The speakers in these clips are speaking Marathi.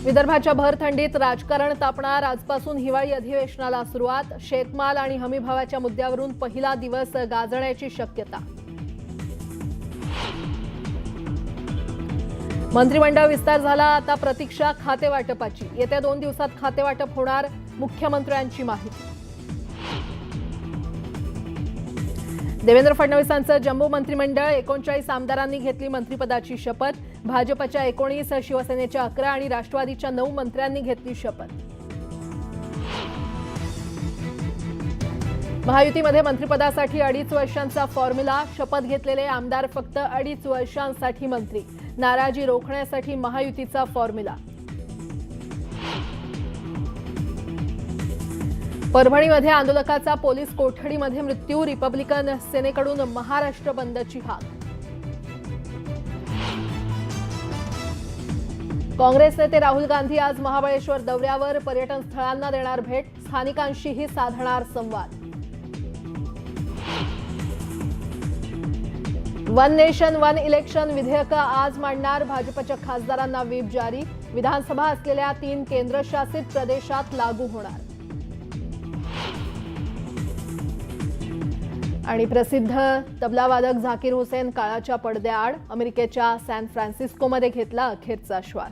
विदर्भाच्या भर थंडीत राजकारण तापणार. आजपासून हिवाळी अधिवेशनाला सुरुवात. शेतमाल आणि हमीभावाच्या मुद्द्यावरून पहिला दिवस गाजण्याची शक्यता. मंत्रिमंडळ विस्तार झाला. आता प्रतीक्षा खातेवाटपाची. येत्या 2 दिवसात खातेवाटप होणार. मुख्यमंत्र्यांची माहिती. देवेंद्र फडणवीसांचं जम्मू मंत्रिमंडळ. 39 आमदारांनी घेतली मंत्रिपदाची शपथ. भाजपच्या 19, शिवसेनेच्या 11 आणि राष्ट्रवादीच्या 9 मंत्र्यांनी घेतली शपथ. महायुतीमध्ये मंत्रिपदासाठी 2.5 वर्षांचा फॉर्म्युला. शपथ घेतलेले आमदार फक्त 2.5 वर्षांसाठी मंत्री. नाराजी रोखण्यासाठी महायुतीचा फॉर्म्युला. परभणीमध्ये आंदोलकाचा पोलीस कोठडीमध्ये मृत्यू. रिपब्लिकन सेनेकडून महाराष्ट्र बंदची हाक. काँग्रेस नेते राहुल गांधी आज महाबळेश्वर दौऱ्यावर. पर्यटन स्थळांना देणार भेट. स्थानिकांशीही साधणार संवाद. वन नेशन वन इलेक्शन विधेयक आज मांडणार. भाजपच्या खासदारांना व्हीप जारी. विधानसभा असलेल्या 3 केंद्रशासित प्रदेशात लागू होणार. आणि प्रसिद्ध तबलावादक झाकीर हुसेन काळाच्या पडद्याआड. अमेरिकेच्या सॅन फ्रान्सिस्कोमध्ये घेतला अखेरचा श्वास.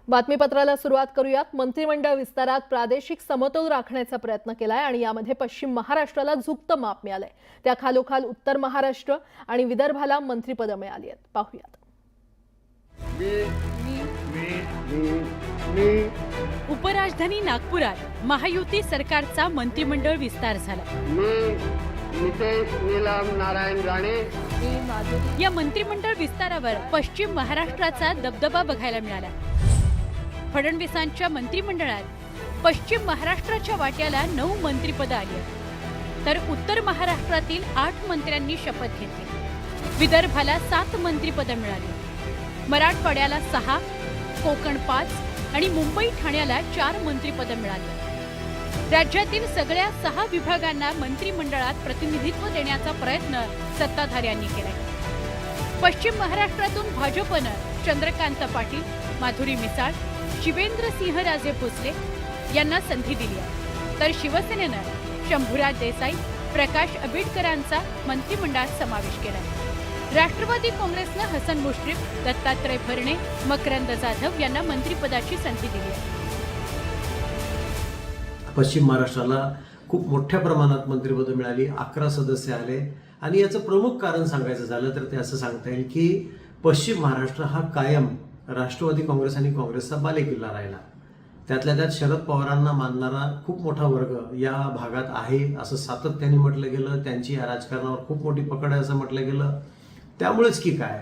बातमीपत्राला सुरुवात करूयात. मंत्रिमंडळ विस्तारात प्रादेशिक समतोल राखण्याचा प्रयत्न केलाय आणि यामध्ये पश्चिम महाराष्ट्राला झुकतं माप मिळालंय. त्या खालोखाल उत्तर महाराष्ट्र आणि विदर्भाला मंत्रिपद मिळाली आहेत. पाहूयात. उपराजधानी नागपुरात महायुती सरकारचा मंत्रिमंडळ विस्तार झाला. या मंत्रिमंडळ विस्तारावर पश्चिम महाराष्ट्राचा दबदबा बघायला मिळाला. फडणवीसांच्या मंत्रिमंडळात पश्चिम महाराष्ट्राच्या वाट्याला 9 मंत्रिपद आली, तर उत्तर महाराष्ट्रातील 8 मंत्र्यांनी शपथ घेतली. विदर्भाला 7 मंत्रिपद मिळाली. मराठवाड्याला 6, कोकण 5 आणि मुंबई ठाण्याला 4 मंत्रिपद मिळाली. राज्यातील सगळ्या 6 विभागांना मंत्रिमंडळात प्रतिनिधित्व देण्याचा प्रयत्न सत्ताधाऱ्यांनी केलाय. पश्चिम महाराष्ट्रातून भाजपनं चंद्रकांत पाटील, माधुरी मिसाळ, शिवेंद्र सिंहराजे भोसले यांना संधी दिली आहे, तर शिवसेनेनं शंभूराज देसाई, प्रकाश आंबेडकरांचा मंत्रिमंडळात समावेश केला. राष्ट्रवादी काँग्रेसनं हसन मुश्रीफ, दत्तात्रय भरणे, मकरंद जाधव यांना मंत्रिपदाची संधी दिली आहे. पश्चिम महाराष्ट्राला खूप मोठ्या प्रमाणात मंत्रिपद मिळाली. 11 सदस्य आले आणि याचं प्रमुख कारण सांगायचं झालं तर ते असं सांगता येईल की पश्चिम महाराष्ट्र हा कायम राष्ट्रवादी काँग्रेस आणि काँग्रेसचा बालेकिल्ला राहिला. त्यातल्या त्यात शरद पवारांना मानणारा खूप मोठा वर्ग या भागात आहे असं सातत्याने म्हटलं गेलं. त्यांची या राजकारणावर खूप मोठी पकड आहे असं म्हटलं गेलं. त्यामुळेच की काय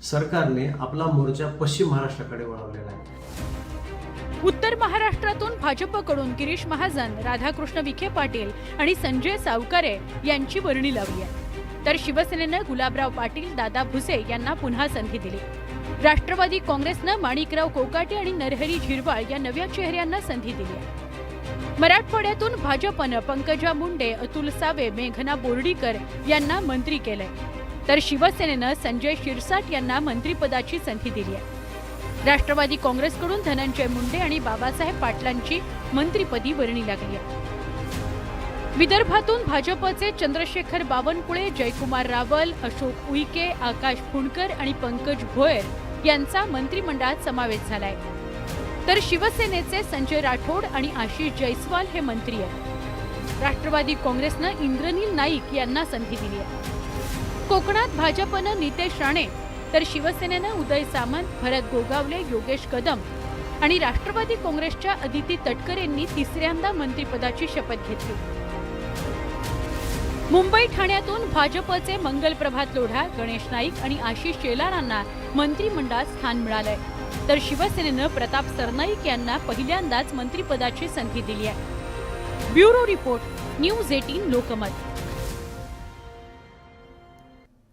सरकारने आपला मोर्चा पश्चिम महाराष्ट्राकडे वळवलेला आहे. उत्तर महाराष्ट्रातून भाजपकडून गिरीश महाजन, राधाकृष्ण विखे पाटील आणि संजय सावकारे यांची वर्णी लावली आहे, तर शिवसेनेनं गुलाबराव पाटील, दादा भुसे यांना पुन्हा संधी दिली. राष्ट्रवादी काँग्रेसनं माणिकराव कोकाटे आणि नरहरी झिरवाळ या नव्या चेहऱ्यांना संधी दिली आहे. मराठवाड्यातून भाजपनं पंकजा मुंडे, अतुल सावे, मेघना बोर्डीकर यांना मंत्री केलंय, तर शिवसेनेनं संजय शिरसाट यांना मंत्रिपदाची संधी दिली आहे. राष्ट्रवादी काँग्रेसकडून धनंजय मुंडे आणि बाबासाहेब पाटलांची मंत्रिपदी वर्णी लागली आहे. विदर्भातून भाजपचे चंद्रशेखर बावनकुळे, जयकुमार रावल, अशोक उईके, आकाश फुंडकर आणि पंकज भोयर यांचा मंत्रिमंडळात समावेश झालाय, तर शिवसेनेचे संजय राठोड आणि आशिष जयस्वाल हे मंत्री आहेत. राष्ट्रवादी काँग्रेसनं इंद्रनील नाईक यांना संधी दिली आहे. कोकणात भाजपनं नितेश राणे, तर शिवसेनेनं उदय सामंत, भरत गोगावले, योगेश कदम आणि राष्ट्रवादी काँग्रेसच्या अदिती तटकरेंनी 3ऱ्यांदा मंत्रिपदाची शपथ घेतली. मुंबई ठाण्यातून भाजपचे मंगल प्रभात लोढा, गणेश नाईक आणि आशिष शेलारांना मंत्रिमंडळात स्थान मिळालंय, तर शिवसेनेनं प्रताप सरनाईक यांना पहिल्यांदाच मंत्रिपदाची संधी दिली आहे. Bureau report, news 18 Lokmat.